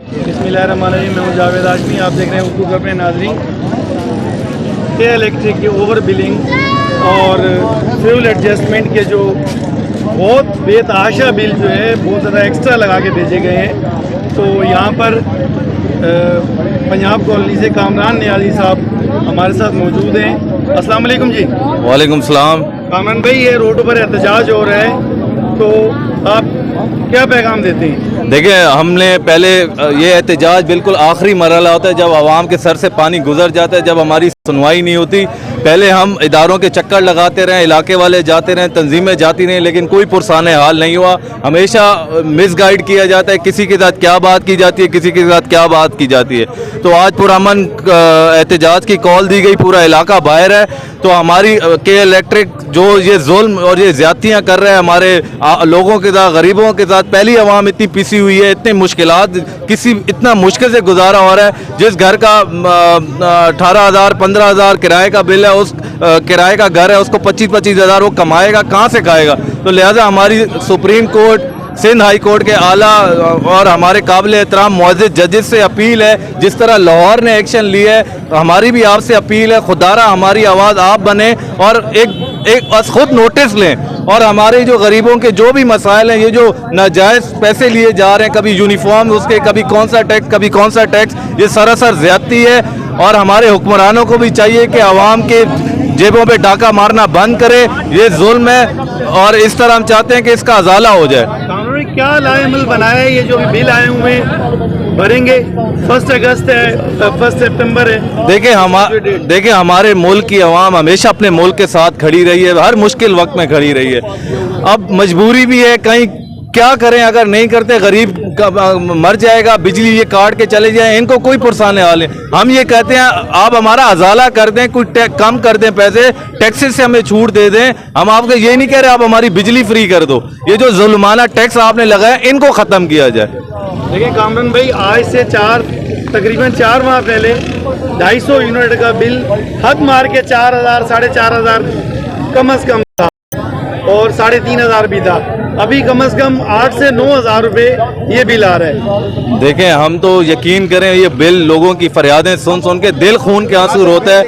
बिस्मिल्लाहिर्रहमानिर्रहीम। मैं हूं जावेद हाशमी, आप देख रहे हैं उर्दू खबरें। नाज़रीन, के इलेक्ट्रिक की ओवर बिलिंग और फ्यूल एडजस्टमेंट के जो बहुत बेतहाशा बिल जो है बहुत ज़्यादा एक्स्ट्रा लगा के भेजे गए हैं। तो यहाँ पर पंजाब कॉलोनी से कामरान नियाज़ी साहब हमारे साथ मौजूद हैं। अस्सलाम वालेकुम जी। वालेकुम सलाम। कामरान भाई, ये रोडों पर एहतजाज हो रहा है, तो आप क्या पैगाम देते हैं? देखिए, हमने पहले ये एहतजाज बिल्कुल आखिरी मरहला होता है जब आवाम के सर से पानी गुजर जाता है, जब हमारी सुनवाई नहीं होती। पहले हम इदारों के चक्कर लगाते रहे, इलाके वाले जाते रहे, तंजीमें जाती रहीं, लेकिन कोई पुरसाने हाल नहीं हुआ। हमेशा मिसगाइड किया जाता है, किसी के साथ क्या बात की जाती है, किसी के साथ क्या बात की जाती है। तो आज पुरअमन एहतजाज की कॉल दी गई, पूरा इलाका बाहर है। तो हमारी के इलेक्ट्रिक जो ये जुल्म और ये ज़्यादतियाँ कर रहे हैं हमारे लोगों के साथ, गरीबों के साथ, पहली आवाम इतनी पिसी हुई है, इतने मुश्किलात, इतना मुश्किल से गुजारा हो रहा है। जिस घर का 18,000 15,000 किराए का बिल है, उस किराए का घर है, उसको 25-25 हज़ार वो कमाएगा कहाँ से खाएगा। तो लिहाजा हमारी supreme court, Sindh high court के आला और हमारे काबिल एहतराम मुअज़्ज़ज़ जजेस से अपील है, जिस तरह लाहौर ने एक्शन लिया है, हमारी भी आपसे अपील है, खुदारा हमारी आवाज़ आप बने और एक खुद नोटिस लें और हमारे जो गरीबों के जो भी मसाइल हैं, ये जो नाजायज़ पैसे लिए जा रहे हैं, कभी यूनिफॉर्म उसके, कभी कौन सा टैक्स, कभी कौन सा टैक्स, ये सरासर ज़्यादती है। और हमारे हुक्मरानों को भी चाहिए कि आवाम के जेबों पे डाका मारना बंद करे, ये जुल्म है और इस तरह हम चाहते हैं कि इसका अजाला हो जाए। कानून ने क्या लाएमल बनाया है? ये जो भी बिल आए हुए हैं भरेंगे, 1 अगस्त है, 1 सितंबर है। देखिए हमारे मुल्क की आवाम हमेशा अपने मुल्क के साथ खड़ी रही है, हर मुश्किल वक्त में खड़ी रही है। अब मजबूरी भी है, कहीं क्या करें, अगर नहीं करते गरीब मर जाएगा, बिजली ये काट के चले जाए, इनको कोई पुरसाने वाले। हम ये कहते हैं आप हमारा अजाला कर दें, कुछ कम कर दें, पैसे टैक्सेस से हमें छूट दे दें। हम आपको ये नहीं कह रहे आप हमारी बिजली फ्री कर दो, ये जो जुल्माना टैक्स आपने लगाया इनको ख़त्म किया जाए। देखिए कामरान भाई, आज से तकरीबन 4 माह पहले 250 यूनिट का बिल हद मार के 4,000 4,500 कम अज़ कम था और 3,500 भी था। अभी कम से कम 8 से 9,000 रुपये ये बिल आ रहा है। देखें, हम तो यकीन करें, ये बिल लोगों की फरियादें सुन सुन के दिल खून के आंसू रोता है।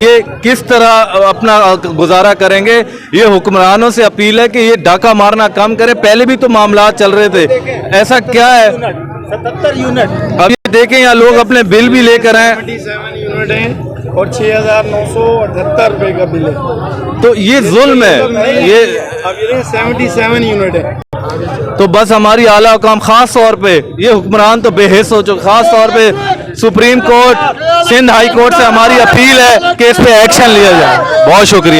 ये किस तरह अपना गुजारा करेंगे? ये हुक्मरानों से अपील है कि ये डाका मारना कम करें। पहले भी तो मामला चल रहे थे, ऐसा क्या है? 77 यूनिट। अब ये देखें, यहाँ लोग अपने बिल भी लेकर आए, 77 यूनिट हैं और 6,978 रुपये का बिल है। तो ये जुल्म है। ये 77 यूनिट है। तो बस हमारी आला हुकाम, खास तौर पे ये हुक्मरान तो बेहिस हो चुके, खास तौर पे supreme court, Sindh high court से हमारी अपील है कि इस पे एक्शन लिया जाए। बहुत शुक्रिया।